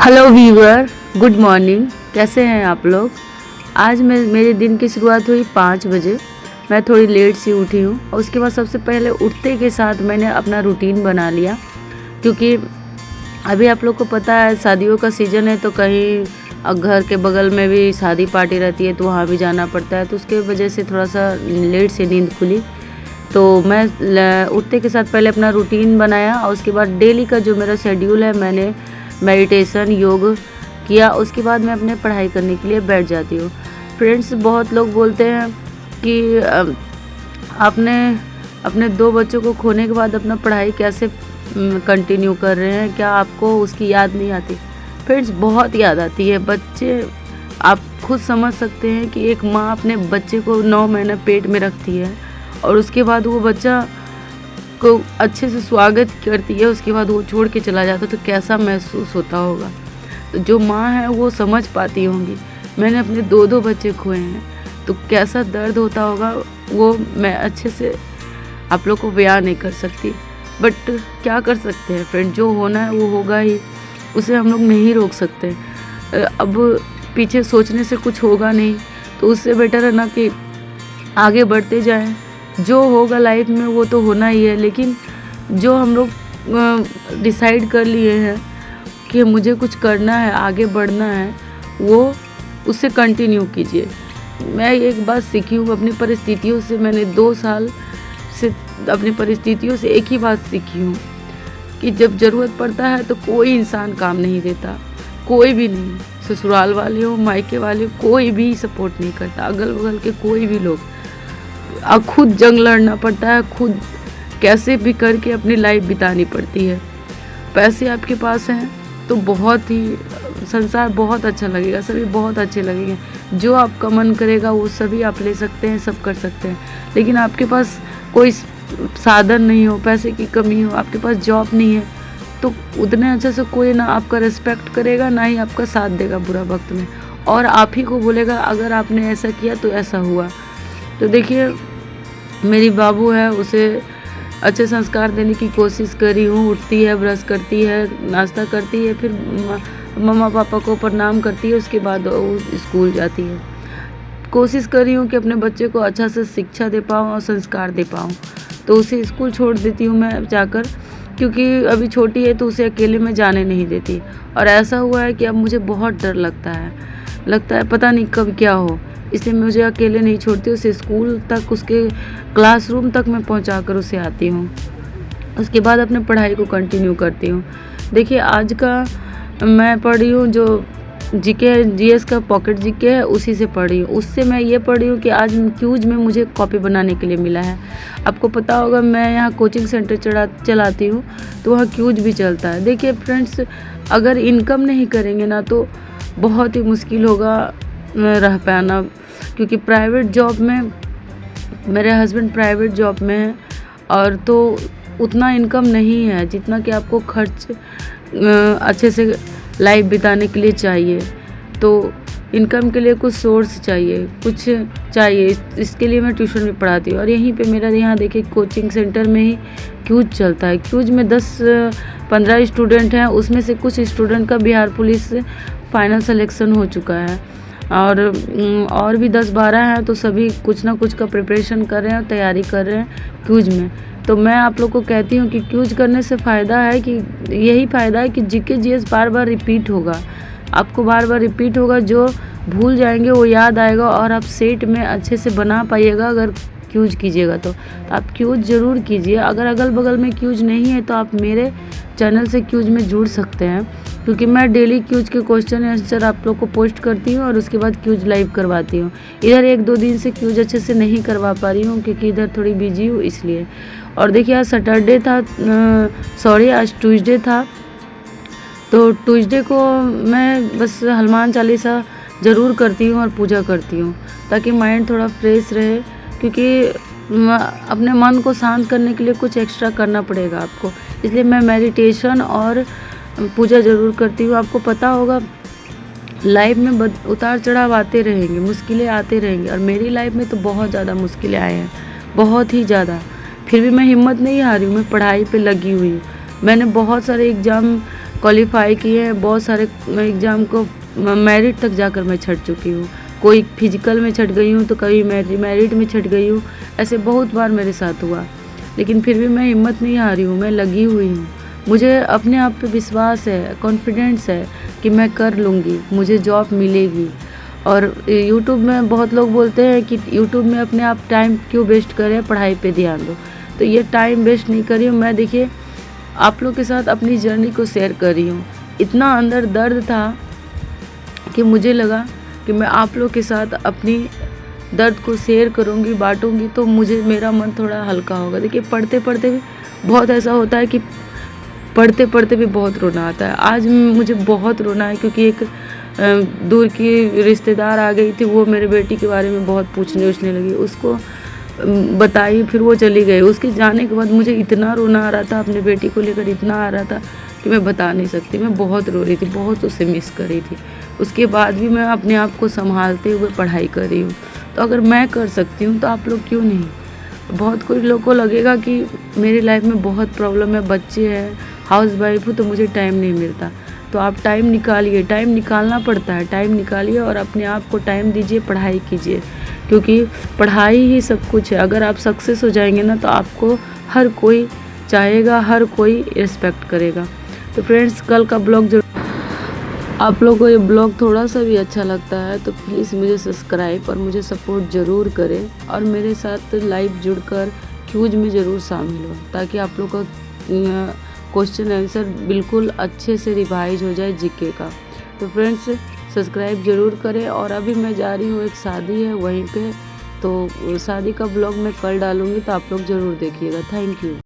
Hello viewer, good morning. कैसे हैं आप लोग। आज मेरे दिन की शुरुआत हुई 5 बजे। मैं थोड़ी लेट सी उठी हूँ और उसके बाद सबसे पहले उठते के साथ मैंने अपना रूटीन बना लिया, क्योंकि अभी आप लोग को पता है शादियों का सीज़न है, तो कहीं घर के बगल में भी शादी पार्टी रहती है तो वहाँ भी जाना पड़ता है, तो उसके वजह से थोड़ा सा लेट से नींद खुली। तो मैं उठते के साथ पहले अपना रूटीन बनाया और उसके बाद डेली का जो मेरा शेड्यूल है, मैंने मेडिटेशन योग किया। उसके बाद मैं अपने पढ़ाई करने के लिए बैठ जाती हूँ। फ्रेंड्स, बहुत लोग बोलते हैं कि आपने अपने 2 बच्चों को खोने के बाद अपना पढ़ाई कैसे कंटिन्यू कर रहे हैं, क्या आपको उसकी याद नहीं आती। फ्रेंड्स, बहुत याद आती है। बच्चे, आप खुद समझ सकते हैं कि एक माँ अपने बच्चे को 9 महीना पेट में रखती है और उसके बाद वो बच्चा को अच्छे से स्वागत करती है, उसके बाद वो छोड़ के चला जाता है तो कैसा महसूस होता होगा। तो जो माँ है वो समझ पाती होंगी। मैंने अपने 2 बच्चे खोए हैं तो कैसा दर्द होता होगा वो मैं अच्छे से आप लोग को बयान नहीं कर सकती। बट क्या कर सकते हैं फ्रेंड, जो होना है वो होगा ही, उसे हम लोग नहीं रोक सकते। अब पीछे सोचने से कुछ होगा नहीं, तो उससे बेटर है ना कि आगे बढ़ते जाएं। जो होगा लाइफ में वो तो होना ही है, लेकिन जो हम लोग डिसाइड कर लिए हैं कि मुझे कुछ करना है, आगे बढ़ना है, वो उससे कंटिन्यू कीजिए। मैं एक बात सीखी हूँ अपनी परिस्थितियों से। मैंने 2 साल से अपनी परिस्थितियों से एक ही बात सीखी हूँ कि जब ज़रूरत पड़ता है तो कोई इंसान काम नहीं देता, कोई भी नहीं। ससुराल वाले हो, मायके वाले हो, कोई भी सपोर्ट नहीं करता, अगल बगल के कोई भी लोग। खुद जंग लड़ना पड़ता है, खुद कैसे भी करके अपनी लाइफ बितानी पड़ती है। पैसे आपके पास हैं तो बहुत ही संसार बहुत अच्छा लगेगा, सभी बहुत अच्छे लगेंगे। जो आपका मन करेगा वो सभी आप ले सकते हैं, सब कर सकते हैं। लेकिन आपके पास कोई साधन नहीं हो, पैसे की कमी हो, आपके पास जॉब नहीं है, तो उतने अच्छे से कोई ना आपका रिस्पेक्ट करेगा, ना ही आपका साथ देगा बुरा वक्त में, और आप ही को बोलेगा अगर आपने ऐसा किया तो ऐसा हुआ। तो देखिए, मेरी बाबू है, उसे अच्छे संस्कार देने की कोशिश करी हूँ। उठती है, ब्रश करती है, नाश्ता करती है, फिर मम्मा पापा को प्रणाम करती है, उसके बाद वो स्कूल जाती है। कोशिश कर रही हूँ कि अपने बच्चे को अच्छा से शिक्षा दे पाऊँ और संस्कार दे पाऊँ। तो उसे स्कूल छोड़ देती हूँ मैं जाकर, क्योंकि अभी छोटी है तो उसे अकेले में जाने नहीं देती। और ऐसा हुआ है कि अब मुझे बहुत डर लगता है पता नहीं कब क्या हो, इसलिए मुझे अकेले नहीं छोड़ती। उसे स्कूल तक, उसके क्लासरूम तक मैं पहुंचा कर उसे आती हूँ। उसके बाद अपने पढ़ाई को कंटिन्यू करती हूँ। देखिए, आज का मैं पढ़ रही हूँ जो जीके जीएस का पॉकेट जीके है, उसी से पढ़ रही हूँ। उससे मैं ये पढ़ रही हूँ कि आज क्यूज में मुझे कॉपी बनाने के लिए मिला है। आपको पता होगा मैं यहाँ कोचिंग सेंटर चलाती हूँ, तो वहाँ क्यूज भी चलता है। देखिए फ्रेंड्स, अगर इनकम नहीं करेंगे ना तो बहुत ही मुश्किल होगा रह पाना, क्योंकि प्राइवेट जॉब में, मेरे हस्बैंड प्राइवेट जॉब में है और तो उतना इनकम नहीं है जितना कि आपको खर्च अच्छे से लाइफ बिताने के लिए चाहिए। तो इनकम के लिए कुछ सोर्स चाहिए, कुछ चाहिए। इसके लिए मैं ट्यूशन भी पढ़ाती हूँ, और यहीं पे मेरा यहाँ देखिए कोचिंग सेंटर में ही क्यूज चलता है। क्यूज में 10-15 स्टूडेंट हैं, उसमें से कुछ स्टूडेंट का बिहार पुलिस से फाइनल सिलेक्शन हो चुका है, और भी 10-12 हैं, तो सभी कुछ ना कुछ का प्रिपरेशन कर रहे हैं और तैयारी कर रहे हैं क्यूज में। तो मैं आप लोग को कहती हूँ कि क्यूज करने से फ़ायदा है कि यही फ़ायदा है कि जीके जीएस बार बार रिपीट होगा, आपको बार बार रिपीट होगा। जो भूल जाएंगे वो याद आएगा और आप सेट में अच्छे से बना पाइएगा अगर क्यूज कीजिएगा। तो आप क्यूज ज़रूर कीजिए। अगर अगल बगल में क्यूज नहीं है तो आप मेरे चैनल से क्यूज में जुड़ सकते हैं, क्योंकि मैं डेली क्यूज के क्वेश्चन आंसर आप लोग को पोस्ट करती हूँ और उसके बाद क्यूज लाइव करवाती हूँ। इधर 1-2 दिन से क्यूज अच्छे से नहीं करवा पा रही हूँ क्योंकि इधर थोड़ी बिजी हूँ इसलिए। और देखिए, आज सैटरडे था, आज ट्यूसडे था, तो ट्यूसडे को मैं बस हनुमान चालीसा ज़रूर करती हूँ और पूजा करती हूँ, ताकि माइंड थोड़ा फ्रेश रहे, क्योंकि अपने मन को शांत करने के लिए कुछ एक्स्ट्रा करना पड़ेगा आपको। इसलिए मैं मेडिटेशन और पूजा ज़रूर करती हूँ। आपको पता होगा लाइफ में उतार चढ़ाव आते रहेंगे, मुश्किलें आते रहेंगी, और मेरी लाइफ में तो बहुत ज़्यादा मुश्किलें आए हैं, बहुत ही ज़्यादा। फिर भी मैं हिम्मत नहीं हारी हूँ, मैं पढ़ाई पे लगी हुई हूँ। मैंने बहुत सारे एग्ज़ाम क्वालिफाई किए हैं, बहुत सारे एग्ज़ाम को मेरिट तक जाकर मैं छट चुकी हूँ। कोई फिजिकल में छट गई हूँ तो कभी मेरिट में छट गई हूँ, ऐसे बहुत बार मेरे साथ हुआ। लेकिन फिर भी मैं हिम्मत नहीं हारी हूँ, मैं लगी हुई हूँ। मुझे अपने आप पे विश्वास है, कॉन्फिडेंस है कि मैं कर लूँगी, मुझे जॉब मिलेगी। और यूट्यूब में बहुत लोग बोलते हैं कि यूट्यूब में अपने आप टाइम क्यों वेस्ट करें, पढ़ाई पे ध्यान दो। तो ये टाइम वेस्ट नहीं करी हूँ मैं, देखिए आप लोग के साथ अपनी जर्नी को शेयर कर रही हूँ। इतना अंदर दर्द था कि मुझे लगा कि मैं आप लोग के साथ अपनी दर्द को शेयर करूँगी, बांटूँगी, तो मेरा मन थोड़ा हल्का होगा। देखिए पढ़ते पढ़ते भी बहुत ऐसा होता है कि पढ़ते पढ़ते भी बहुत रोना आता है। आज मुझे बहुत रोना है क्योंकि एक दूर की रिश्तेदार आ गई थी, वो मेरे बेटी के बारे में बहुत पूछने लगी, उसको बताई, फिर वो चली गई। उसके जाने के बाद मुझे इतना रोना आ रहा था, अपने बेटी को लेकर इतना आ रहा था कि मैं बता नहीं सकती। मैं बहुत रो रही थी, बहुत उसे मिस कर रही थी। उसके बाद भी मैं अपने आप को संभालते हुए पढ़ाई कर रही हूँ। तो अगर मैं कर सकती हूँ तो आप लोग क्यों नहीं। बहुत कोई लोगों को लगेगा कि मेरी लाइफ में बहुत प्रॉब्लम है, बच्चे हैं, हाउस वाइफ हूँ, तो मुझे टाइम नहीं मिलता। तो आप टाइम निकालिए, टाइम निकालना पड़ता है, टाइम निकालिए और अपने आप को टाइम दीजिए, पढ़ाई कीजिए, क्योंकि पढ़ाई ही सब कुछ है। अगर आप सक्सेस हो जाएंगे ना तो आपको हर कोई चाहेगा, हर कोई रिस्पेक्ट करेगा। तो फ्रेंड्स, कल का ब्लॉग जो आप लोगों को ये ब्लॉग थोड़ा सा भी अच्छा लगता है तो प्लीज़ मुझे सब्सक्राइब और मुझे सपोर्ट ज़रूर करें, और मेरे साथ लाइव जुड़कर क्यूज में ज़रूर शामिल हो, ताकि आप लोग का क्वेश्चन आंसर बिल्कुल अच्छे से रिवाइज हो जाए जीके का। तो फ्रेंड्स, सब्सक्राइब ज़रूर करें। और अभी मैं जा रही हूँ, एक शादी है वहीं पे, तो शादी का ब्लॉग मैं कल डालूँगी, तो आप लोग ज़रूर देखिएगा। Thank you.